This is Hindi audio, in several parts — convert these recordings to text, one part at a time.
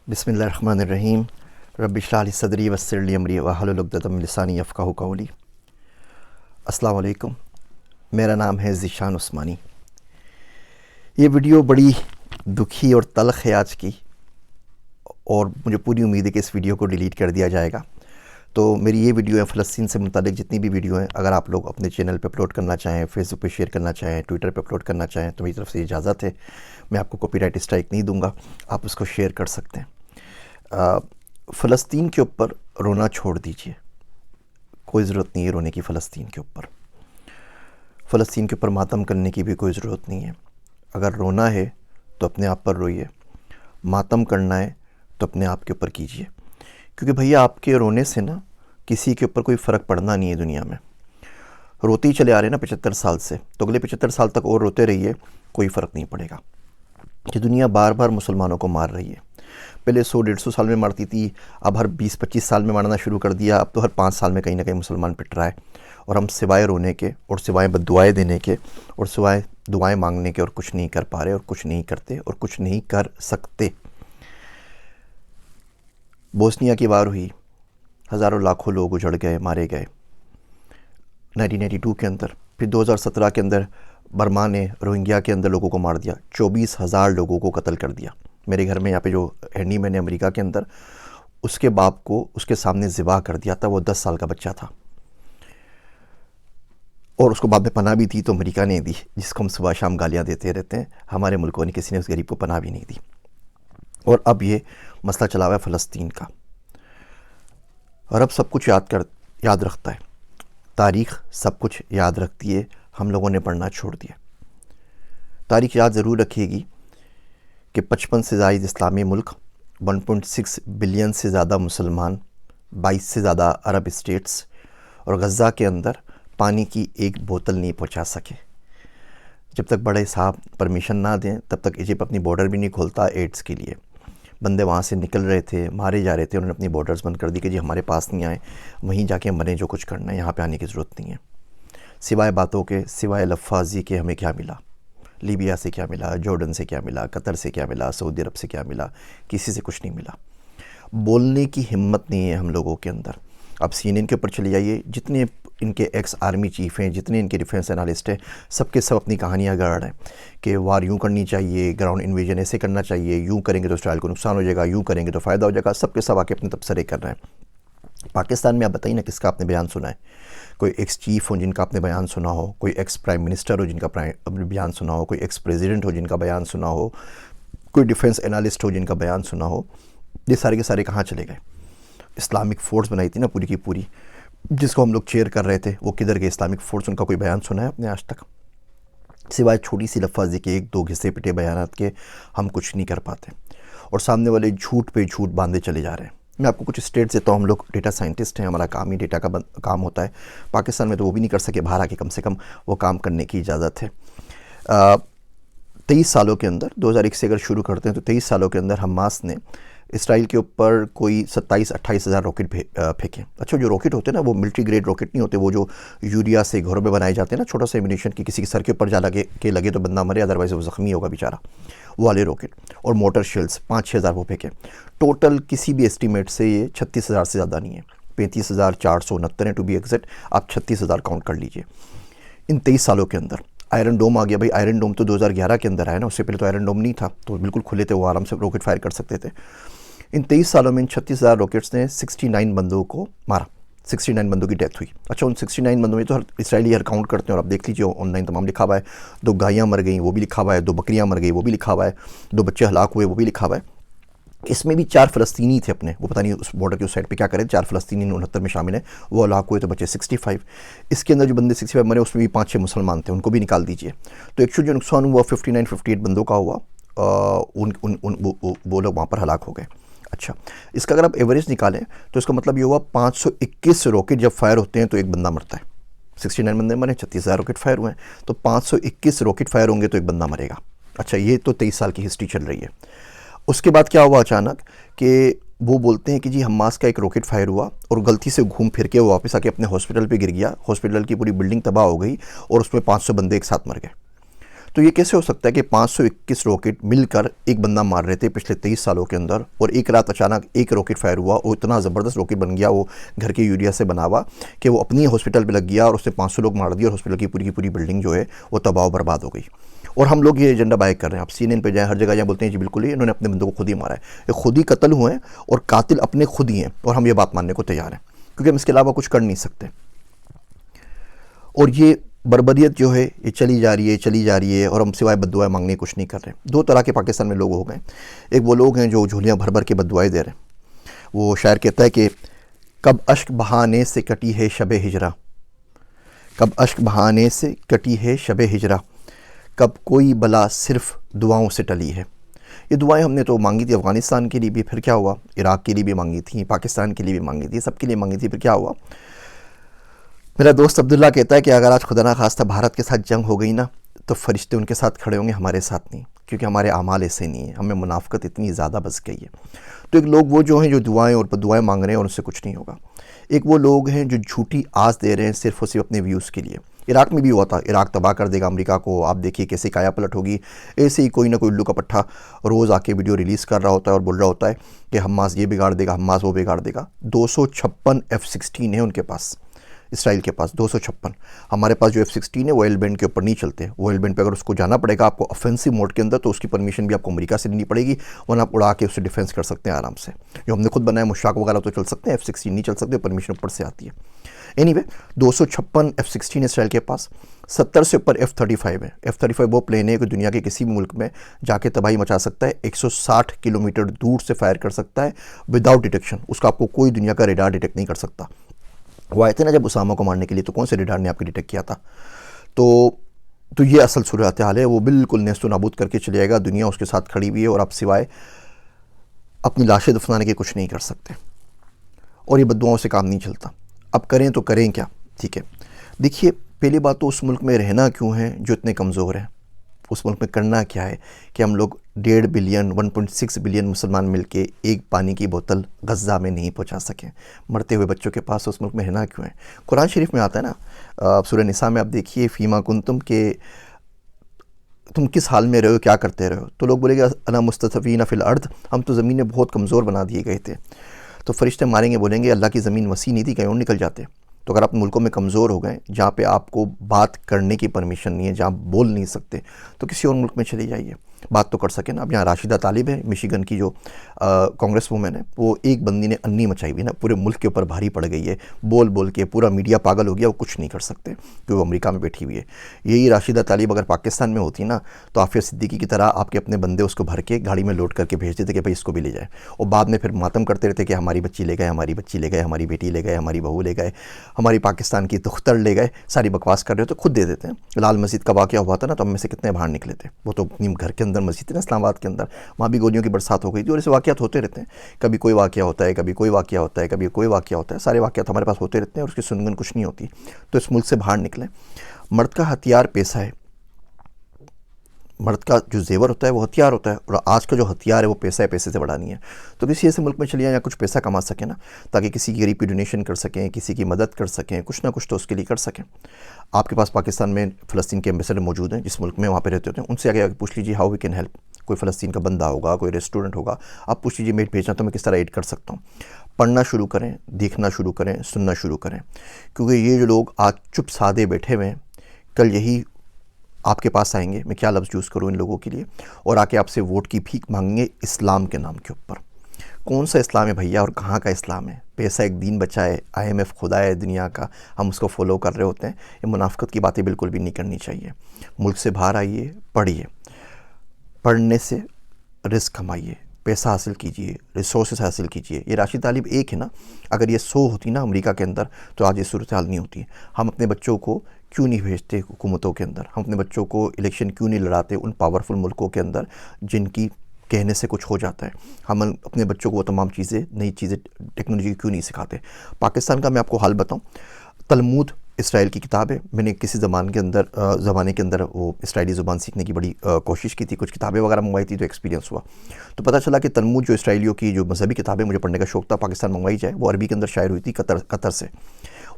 बिस्मिल्लाहिर्रहमानिर्रहीम। रब्बि इश्रह ली सदरी वयस्सिर ली अमरी वहलुल उक़दतम मिन लिसानी यफ़क़हू क़ौली। अस्सलामु अलैकुम। मेरा नाम है ज़ीशान उस्मानी। ये वीडियो बड़ी दुखी और तल्ख़ है आज की, और मुझे पूरी उम्मीद है कि इस वीडियो को डिलीट कर दिया जाएगा। तो मेरी ये वीडियो है फ़लस्तीन से मुतालिक जितनी भी वीडियो हैं, अगर आप लोग अपने चैनल पे अपलोड करना चाहें, फेसबुक पे शेयर करना चाहें, ट्विटर पे अपलोड करना चाहें, तो मेरी तरफ से इजाज़त है। मैं आपको कॉपीराइट स्ट्राइक नहीं दूंगा, आप उसको शेयर कर सकते हैं। फ़लस्तीन के ऊपर रोना छोड़ दीजिए, कोई ज़रूरत नहीं है रोने की। फ़लस्तीन के ऊपर मातम करने की भी कोई ज़रूरत नहीं है। अगर रोना है तो अपने आप पर रोइए, मातम करना है तो अपने आप के ऊपर कीजिए, क्योंकि भैया आपके रोने से ना किसी के ऊपर कोई फ़र्क पड़ना नहीं है दुनिया में। रोते ही चले आ रहे हैं ना 75 साल से, तो अगले 75 साल तक और रोते रहिए, कोई फ़र्क नहीं पड़ेगा। ये दुनिया बार बार मुसलमानों को मार रही है। पहले 100-150 साल में मारती थी, अब हर 20-25 साल में मारना शुरू कर दिया। अब तो हर 5 साल में कहीं ना कहीं मुसलमान पिट रहा है, और हम सिवाय रोने के और सिवाय बद्दुआएं देने के और सिवाय दुआएं मांगने के और कुछ नहीं कर पा रहे, और कुछ नहीं करते, और कुछ नहीं कर सकते। बोस्निया की वार हुई, हज़ारों लाखों लोग उजड़ गए, मारे गए 1992 के अंदर। फिर 2017 के अंदर बर्मा ने रोहिंग्या के अंदर लोगों को मार दिया, 24,000 लोगों को कत्ल कर दिया। मेरे घर में यहाँ पे जो हैंडी मैन है अमेरिका के अंदर, उसके बाप को उसके सामने ज़िबा कर दिया था। वो 10 साल का बच्चा था, और उसको बाद में पनाह भी दी तो अमेरिका ने दी, जिसको हम सुबह शाम गालियाँ देते रहते हैं। हमारे मुल्कों ने किसी ने उस गरीब को पनाह भी नहीं दी। और अब ये मसला चला हुआ है फ़लस्तीन का। रब सब कुछ याद रखता है, तारीख़ सब कुछ याद रखती है। हम लोगों ने पढ़ना छोड़ दिया। तारीख़ याद ज़रूर रखिएगी कि 55 से ज़ायद इस्लामी मुल्क, 1.6 बिलियन से ज़्यादा मुसलमान, 22 से ज़्यादा अरब स्टेट्स, और गज़ा के अंदर पानी की एक बोतल नहीं पहुंचा सके। जब तक बड़े साहब परमिशन ना दें तब तक इजिप्ट अपनी बॉर्डर भी नहीं खोलता एड्स के लिए। बंदे वहाँ से निकल रहे थे, मारे जा रहे थे, उन्होंने अपनी बॉर्डर्स बंद कर दी कि जी हमारे पास नहीं आए, वहीं जाके मरें, जो कुछ करना है, यहाँ पे आने की ज़रूरत नहीं है। सिवाय बातों के, सिवाय लफ्फ़ाज़ी के हमें क्या मिला? लीबिया से क्या मिला? जॉर्डन से क्या मिला? कतर से क्या मिला? सऊदी अरब से क्या मिला? किसी से कुछ नहीं मिला। बोलने की हिम्मत नहीं है हम लोगों के अंदर। अब CNN के ऊपर चले जाइए, जितने इनके एक्स आर्मी चीफ़ हैं, जितने इनके डिफेंस एनालिस्ट हैं, सबके सब अपनी कहानियाँ गढ़ रहे हैं कि वार यूँ करनी चाहिए, ग्राउंड इन्वेजन ऐसे करना चाहिए, यूँ करेंगे तो इसराइल को नुकसान हो जाएगा, यूँ करेंगे तो फ़ायदा हो जाएगा। सबके सब आके अपने तबसरे कर रहे हैं। पाकिस्तान में आप बताइए ना, किसका आपने बयान सुना है? कोई एक्स चीफ़ हो जिनका आपने बयान सुना हो, कोई एक्स प्राइम मिनिस्टर हो जिनका बयान सुना हो, कोई एक्स प्रेसिडेंट हो जिनका बयान सुना हो, कोई डिफेंस एनालिस्ट हो जिनका बयान सुना हो? ये सारे के सारे कहाँ चले गए? इस्लामिक फ़ोर्स बनाई थी ना पूरी की पूरी, जिसको हम लोग चेयर कर रहे थे, वो किधर गए इस्लामिक फ़ोर्स? उनका कोई बयान सुना है आपने आज तक? सिवाय छोटी सी लफ्ज़ी के, एक दो घिसे पिटे बयानात के, हम कुछ नहीं कर पाते। और सामने वाले झूठ पे झूठ बांधे चले जा रहे हैं। मैं आपको कुछ स्टेट देता हूँ। हम लोग डेटा साइंटिस्ट हैं, हमारा काम ही डेटा का काम होता है। पाकिस्तान में तो वो भी नहीं कर सके, बाहर आके कम से कम वो काम करने की इजाज़त है। 23 सालों के अंदर, 2001 से अगर शुरू करते हैं तो 23 सालों के अंदर हमास ने इसराइल के ऊपर कोई 27-28 हज़ार रॉकेट फेंके। अच्छा, जो रॉकेट होते हैं ना, वो मिलिट्री ग्रेड रॉकेट नहीं होते, वो जो यूरिया से घरों में बनाए जाते हैं ना, छोटा सा एमिनेशन की किसी के सर के ऊपर जा लगे तो बंदा मरे, अदरवाइज़ वो ज़ख्मी होगा बेचारा, वो वाले रॉकेट। और मोटर शेल्स 5-6 हज़ार वो फेंके। टोटल किसी भी एस्टीमेट से ये 36,000 से ज़्यादा नहीं है, 35,469 है टू बी एग्जैक्ट। आप 36,000 काउंट कर लीजिए इन 23 सालों के अंदर। आयरन डोम आ गया भाई। आयरन डोम तो 2011 के अंदर आया ना, उससे पहले तो आयरन डोम नहीं था, तो बिल्कुल खुले थे, वो आराम से रॉकेट फायर कर सकते थे। इन 23 सालों में इन 36,000 रॉकेट्स ने 69 बंदों को मारा, 69 बंदों की डेथ हुई। अच्छा, उन 69 बंदों में तो हर इसराइली हर काउंट करते हैं, और आप देख लीजिए ऑनलाइन तमाम लिखा हुआ है। 2 गायें मर गई वो भी लिखा हुआ है, 2 बकरियां मर गई वो भी लिखा हुआ है, 2 बच्चे हलाक हुए वो भी लिखा हुआ है। इसमें भी 4 फ़लस्तीनी थे अपने, वो पता नहीं उस बॉर्डर के उस साइड पे क्या करें। 4 फ़लस्तीनी 69 में शामिल हैं, वो हलाक हुए तो बच्चे 65। इसके अंदर जो बंदे 65 मरे, उसमें भी 5-6 मुसलमान थे, उनको भी निकाल दीजिए। तो एक्चुअली जो नुकसान हुआ 59-58 बंदों का हुआ। वो लोग वहाँ पर हलाक हो गए। अच्छा, इसका अगर आप एवरेज निकालें तो इसका मतलब ये हुआ 521 रॉकेट जब फायर होते हैं तो एक बंदा मरता है। 69 बंदे मरे, 36,000 रॉकेट फायर हुए हैं, तो 521 रॉकेट फायर होंगे तो एक बंदा मरेगा। अच्छा, ये तो 23 साल की हिस्ट्री चल रही है। उसके बाद क्या हुआ अचानक कि वो बोलते हैं कि जी हमास का एक रॉकेट फायर हुआ और गलती से घूम फिर के वो वापस आके अपने हॉस्पिटल पे गिर गया, हॉस्पिटल की पूरी बिल्डिंग तबाह हो गई और उसमें 500 बंदे एक साथ मर गए। तो ये कैसे हो सकता है कि 521 रॉकेट मिलकर एक बंदा मार रहे थे पिछले 23 सालों के अंदर, और एक रात अचानक एक रॉकेट फायर हुआ और इतना ज़बरदस्त रॉकेट बन गया वो घर के यूरिया से बना हुआ कि वो अपनी हॉस्पिटल पे लग गया और उसने 500 लोग मार दिए और हॉस्पिटल की पूरी बिल्डिंग जो है वो तबाह बर्बाद हो गई। और हम लोग ये एजेंडा बाय कर रहे हैं। आप CNN पे जाएं, हर जगह जाएं, बोलते हैं जी बिल्कुल ही इन्होंने अपने बंदों को खुद ही मारा है। ये खुद ही कत्ल हुए हैं और कातिल अपने खुद ही हैं, और हम ये बात मानने को तैयार हैं क्योंकि हम इसके अलावा कुछ कर नहीं सकते। और ये बर्बरियत जो है ये चली जा रही है और हम सिवाय बद्दुआएं मांगने कुछ नहीं कर रहे। दो तरह के पाकिस्तान में लोग हो गए। एक वो लोग हैं जो झोलियाँ भर भर के बद्दुआएं दे रहे हैं। वो शायर कहता है कि कब अश्क बहाने से कटी है शबे हिजरा, कब अश्क बहाने से कटी है शबे हिजरा, कब कोई बला सिर्फ दुआओं से टली है। ये दुआएं हमने तो मांगी थी अफ़गानिस्तान के लिए भी, फिर क्या हुआ, इराक़ के लिए भी मांगी थी, पाकिस्तान के लिए भी मांगी थी, सबके लिए मांगी थी, फिर क्या हुआ। मेरा दोस्त अब्दुल्ला कहता है कि अगर आज खुदा ना खास्ता भारत के साथ जंग हो गई ना तो फरिश्ते उनके साथ खड़े होंगे, हमारे साथ नहीं, क्योंकि हमारे आमाल ऐसे नहीं है, हमें मुनाफ़क़त इतनी ज़्यादा बस गई है। तो एक लोग वो जो हैं जो दुआएं और दुआएं मांग रहे हैं और उनसे कुछ नहीं होगा। एक वो लोग हैं जो झूठी आस दे रहे हैं सिर्फ और सिर्फ अपने व्यूज़ के लिए। इराक़ में भी हुआ था, इराक़ तबाह कर देगा अमेरिका को, आप देखिए कैसे काया पलट होगी। ऐसे ही कोई ना कोई उल्लू का पट्ठा रोज़ आके वीडियो रिलीज़ कर रहा होता है और बोल रहा होता है कि हमास ये बिगाड़ देगा, हमास वो बिगाड़ देगा। 256 F-16 है उनके पास, इसराइल के पास 256। हमारे पास जो F-16 है वो एल बैंड के ऊपर नहीं चलते। वो एल बैंड पे अगर उसको जाना पड़ेगा आपको ऑफेंसिव मोड के अंदर, तो उसकी परमिशन भी आपको अमेरिका से लेनी पड़ेगी, वरना आप उड़ा के उससे डिफेंस कर सकते हैं आराम से। जो हमने खुद बनाया मुशाक वगैरह तो चल सकते हैं, F-16 नहीं चल सकते, परमिशन ऊपर से आती है। एनीवे 256 F-16 इसराइल के पास, 70 से ऊपर F-35 है। F-35 वो प्लेन है कि दुनिया के किसी भी मुल्क में जाके तबाही मचा सकता है, 160 किलोमीटर दूर से फायर कर सकता है विदाउट डिटेक्शन। उसका आपको कोई दुनिया का रेडार डिटेक्ट नहीं कर सकता। वो आए थे ना जब उसामा को मारने के लिए, तो कौन से रेडार ने आपको डिटेक्ट किया था। तो ये असल सूरत हाल है। वो बिल्कुल नेस्तो नाबूद करके चले जाएगा, दुनिया उसके साथ खड़ी हुई है और आप सिवाय अपनी लाशें दफनाने के कुछ नहीं कर सकते। और ये बद्दुआओं से काम नहीं चलता। अब करें तो करें क्या, ठीक है। देखिए पहली बात तो उस मुल्क में रहना क्यों है जो इतने कमज़ोर हैं। उस मुल्क में करना क्या है कि हम लोग 1.5 बिलियन 1.6 बिलियन मुसलमान मिलके एक पानी की बोतल गज़ा में नहीं पहुंचा सकें। मरते हुए बच्चों के पास उस मुल्क में रहना क्यों है। कुरान शरीफ में आता है ना, सूरह निसा में आप देखिए, फ़ीमा कुंतुम के तुम किस हाल में रहे हो, क्या करते रहे हो। तो लोग बोलेंगे अना मुस्तफ़ीना फ़िल अर्द, हम तो ज़मीन में बहुत कमज़ोर बना दिए गए थे। तो फरिश्ते मारेंगे, बोलेंगे अल्लाह की ज़मीन वसी नहीं थी, कहीं और निकल जाते। तो अगर आप मुल्कों में कमज़ोर हो गए जहाँ पे आपको बात करने की परमिशन नहीं है, जहाँ बोल नहीं सकते, तो किसी और मुल्क में चले जाइए, बात तो कर सकें ना। अब यहाँ राशिदा तालिब है, मिशिगन की जो कांग्रेस वूमेन है, वो एक बंदी ने अन्नी मचाई हुई ना, पूरे मुल्क के ऊपर भारी पड़ गई है, बोल बोल के पूरा मीडिया पागल हो गया। वो कुछ नहीं कर सकते क्योंकि वो अमेरिका में बैठी हुई है। यही राशिदा तालिब अगर पाकिस्तान में होती ना तो आफिया सिद्दीकी की तरह आपके अपने बंदे उसको भर के गाड़ी में लोड करके भेज देते कि भाई इसको भी ले जाए, और बाद में फिर मातम करते रहते कि हमारी बच्ची ले गए, हमारी बच्ची ले गए, हमारी बेटी ले गए, हमारी बहू ले गए, हमारी पाकिस्तान की तुख्तर ले गए। सारी बकवास कर रहे हो तो खुद दे देते हैं। लाल मस्जिद का वाक़या हुआ था ना, तो हम में से कितने बाहर निकले थे। वो तो अपनी घर के अंदर मस्जिद है ना, इस्लामाबाद के अंदर, वहाँ भी गोलियों की बरसात हो गई थी। और ऐसे वाक़यात होते रहते हैं, कभी कोई वाक़या होता है, कभी कोई वाक़या होता है, कभी कोई वाक़या होता है। सारे वाक़यात हमारे पास होते रहते हैं और उसकी सुनगन कुछ नहीं होती। तो इस मुल्क से बाहर निकलें। मर्द का हथियार पैसा है, मर्द का जो जेवर होता है वो हथियार होता है, और आज का जो हथियार है वो पैसा है, पैसे से बड़ा नहीं है। तो किसी ऐसे मुल्क में चलिए या कुछ पैसा कमा सकें ना, ताकि किसी की गरीब की डोनेशन कर सकें, किसी की मदद कर सकें, कुछ ना कुछ तो उसके लिए कर सकें। आपके पास पाकिस्तान में फ़लस्तीन के एम्बेसडर मौजूद हैं, जिस मुल्क में वहाँ पे रहते होते हैं, उनसे आगे पूछ लीजिए हाउ वी कैन हेल्प। कोई फ़लस्तीन का बंदा होगा, कोई रेस्टोरेंट होगा, आप पूछ लीजिए मेट भेजना तो मैं किस तरह एड कर सकता हूँ। पढ़ना शुरू करें, देखना शुरू करें, सुनना शुरू करें, क्योंकि ये जो लोग आज चुप सादे बैठे हुए हैं, कल यही आपके पास आएंगे, मैं क्या लफ्ज़ यूज़ करूँ इन लोगों के लिए, और आके आपसे वोट की भीख मांगेंगे इस्लाम के नाम के ऊपर। कौन सा इस्लाम है भैया और कहाँ का इस्लाम है। पैसा एक दीन बचा है, IMF खुदा है दुनिया का, हम उसको फॉलो कर रहे होते हैं। ये मुनाफ़िक़त की बातें बिल्कुल भी नहीं करनी चाहिए। मुल्क से बाहर आइए, पढ़िए, पढ़ने से रिस्क कमाइए, पैसा हासिल कीजिए, रिसोर्सेज हासिल कीजिए। ये राशिद तालिब एक है ना, अगर ये 100 होती ना अमेरिका के अंदर तो आज ये सूरत हाल नहीं होती। हम अपने बच्चों को क्यों नहीं भेजते हुकूमतों के अंदर, हम अपने बच्चों को इलेक्शन क्यों नहीं लड़ाते उन पावरफुल मुल्कों के अंदर जिनकी कहने से कुछ हो जाता है। हम अपने बच्चों को वो तमाम चीज़ें, नई चीज़ें, टेक्नोलॉजी क्यों नहीं सिखाते। पाकिस्तान का मैं आपको हाल बताऊँ, तलमूद इसराइल की किताब है। मैंने किसी ज़माने के अंदर वो इसराइली ज़ुबान सीखने की बड़ी कोशिश की थी, कुछ किताबें वगैरह मंगवाई थी, तो एक्सपीरियंस हुआ। तो पता चला कि तलमूद जो इसराइलियों की जो मजहबी किताबें मुझे पढ़ने का शौक़ था, पाकिस्तान मंगवाई जाए, वो अरबी के अंदर शायर हुई थी कतर से।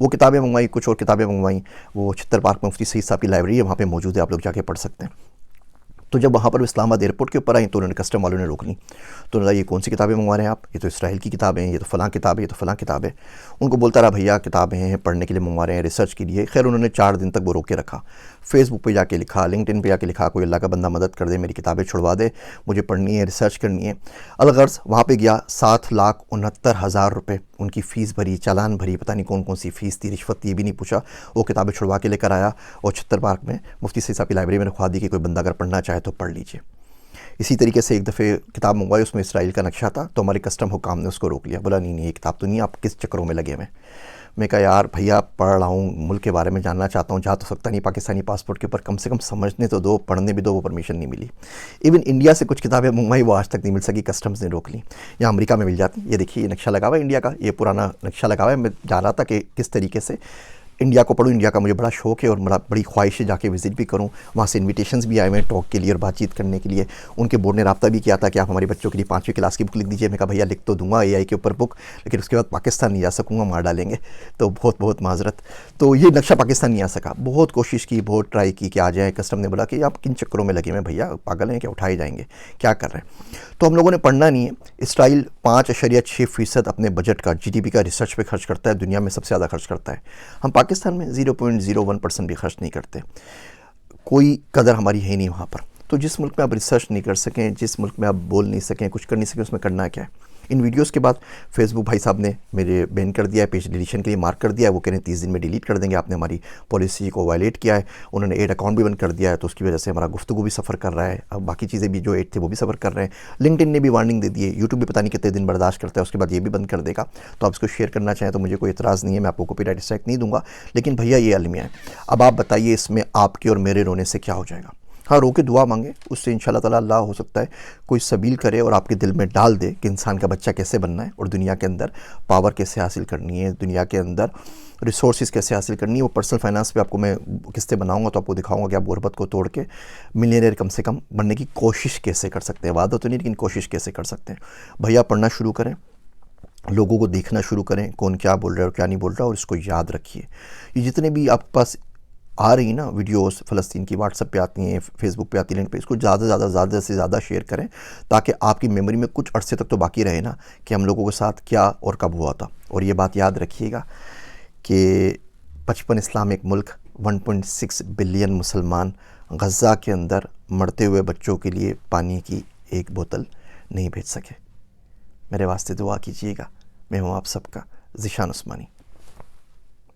वो किताबें मंगवाई, कुछ और किताबें मंगवाई। वो छित्तर पार्क में मुफ्ती सईद साहब की लाइब्रेरी है, वहाँ पे मौजूद है, आप लोग जाके पढ़ सकते हैं। तो जब वहाँ पर इस्लामाबाद एयरपोर्ट के ऊपर आई तो उन्होंने कस्टम वालों ने रोक ली। तो उन्होंने ये कौन सी किताबें मंगवा रहे हैं आप, ये तो इसराइल की किताबें हैं, ये तो फ़लाँ किताबें, ये तो फ़लाँ किताबें। उनको बोलता रहा भैया किताबें हैं, पढ़ने के लिए मंगवा रहे हैं, रिसर्च के लिए। खैर उन्होंने 4 दिन तक वो रोक के रखा। फेसबुक पे जाके लिखा, लिंक्डइन पे जाके लिखा, कोई अल्लाह का बंदा मदद कर दे, मेरी किताबें छुड़वा दे, मुझे पढ़नी है, रिसर्च करनी है। अलगर्ज़ वहाँ पे गया, 7,69,000 रुपये उनकी फ़ीस भरी, चालान भरी, पता नहीं कौन कौन सी फ़ीस थी, रिश्वत थी, ये भी नहीं पूछा। वो किताबें छुड़वा के लेकर आया और छत्तर पार्क में मुफ्ती सईद साहब की लाइब्रेरी में रखवा दी कि कोई बंदा अगर पढ़ना चाहे तो पढ़ लीजिए। इसी तरीके से एक दफ़े किताब मंगवाई, उसमें इसराइल का नक्शा था, तो हमारे कस्टम हुकाम ने उसको रोक लिया। बोला नहीं नहीं ये किताब तो नहीं, आप किस चक्करों में लगे हुए। मैं कहा यार भैया पढ़ रहा हूँ, मुल्क के बारे में जानना चाहता हूँ, जा तो सकता नहीं पाकिस्तानी पासपोर्ट के ऊपर, कम से कम समझने तो दो, पढ़ने भी दो। वो परमिशन नहीं मिली। इवन इंडिया से कुछ किताबें मंगवाई, वो आज तक नहीं मिल सकी, कस्टम्स ने रोक ली। यहाँ अमेरिका में मिल जाती। ये देखिए ये नक्शा लगा हुआ है इंडिया का, ये पुराना नक्शा लगा हुआ है। मैं जान रहा था कि किस तरीके से इंडिया को पढ़ूँ, इंडिया का मुझे बड़ा शौक़ है और बड़ी ख्वाहिश है जाके विज़िट भी करूँ। वहाँ से इन्विटेशंस भी आए हुए हैं टॉक के लिए और बातचीत करने के लिए। उनके बोर्ड ने रब्ता भी किया था कि आप हमारे बच्चों के लिए 5वीं क्लास की बुक लिख दीजिए। मैं कहा भैया लिख तो दूंगा AI के ऊपर बुक, लेकिन उसके बाद पाकिस्तान नहीं जा सकूँगा, मार डालेंगे, तो बहुत बहुत माजरत। तो ये नक्शा पाकिस्तान नहीं आ सका। बहुत कोशिश की, बहुत ट्राई की कि आ जाए। कस्टम ने बोला कि आप किन चक्करों में लगे हुए भैया, पागल हैं क्या, उठाए जाएंगे, क्या कर रहे हैं। तो हम लोगों ने पढ़ना नहीं है। इसराइल 5.6% अपने बजट का, GDP का रिसर्च पे खर्च करता है, दुनिया में सबसे ज़्यादा खर्च करता है। हम पाकिस्तान में 0.01% भी खर्च नहीं करते। कोई कदर हमारी है नहीं वहाँ पर। तो जिस मुल्क में आप रिसर्च नहीं कर सकें, जिस मुल्क में आप बोल नहीं सकें, कुछ कर नहीं सकें, उसमें करना क्या है। इन वीडियोस के बाद फेसबुक भाई साहब ने मेरे बैन कर दिया है, पेज डिलीशन के लिए मार्क कर दिया है। वो कह रहे हैं 30 दिन में डिलीट कर देंगे, आपने हमारी पॉलिसी को वायलेट किया है। उन्होंने एड अकाउंट भी बंद कर दिया है, तो उसकी वजह से हमारा गुफ्तगू भी सफ़र कर रहा है। अब बाकी चीज़ें भी जो एड थे वो भी सफ़र कर रहे हैं। लिंक्डइन ने भी वार्निंग दे दी है। यूट्यूब भी पता नहीं कितने दिन बर्दाश्त करता है, उसके बाद ये भी बंद कर देगा। तो आप इसको शेयर करना चाहें तो मुझे कोई इतराज़ नहीं है, मैं आपको कॉपीराइट स्ट्राइक नहीं दूंगा। लेकिन भैया ये अलमिया है। अब आप बताइए इसमें आपके और मेरे रोने से क्या हो जाएगा। हाँ, रो के दुआ मांगे, उससे इंशाल्लाह ताला अल्लाह हो सकता है कोई सबील करे और आपके दिल में डाल दे कि इंसान का बच्चा कैसे बनना है और दुनिया के अंदर पावर कैसे हासिल करनी है, दुनिया के अंदर रिसोर्सेज कैसे हासिल करनी है। वो पर्सनल फाइनेंस पे आपको मैं किस्तें बनाऊंगा तो आपको दिखाऊंगा कि आप गुरबत को तोड़ के मिलियनेयर कम से कम बनने की कोशिश कैसे कर सकते हैं। वादा तो नहीं, लेकिन कोशिश कैसे कर सकते हैं। भैया पढ़ना शुरू करें, लोगों को देखना शुरू करें, कौन क्या बोल रहा है और क्या नहीं बोल रहा, और इसको याद रखिए। ये जितने भी आपके पास आ रही ना वीडियोस फ़लस्तीन की, व्हाट्सएप पे आती हैं, फेसबुक पे आती हैं, लिंक पे, इसको ज़्यादा से ज़्यादा शेयर करें, ताकि आपकी मेमोरी में कुछ अरसे तक तो बाकी रहे ना कि हम लोगों के साथ क्या और कब हुआ था। और ये बात याद रखिएगा कि 55 इस्लामिक मुल्क, 1.6 बिलियन मुसलमान गज़ा के अंदर मरते हुए बच्चों के लिए पानी की एक बोतल नहीं भेज सके। मेरे वास्ते दुआ कीजिएगा। मैं हूँ आप सबका ज़ीशान उस्मानी।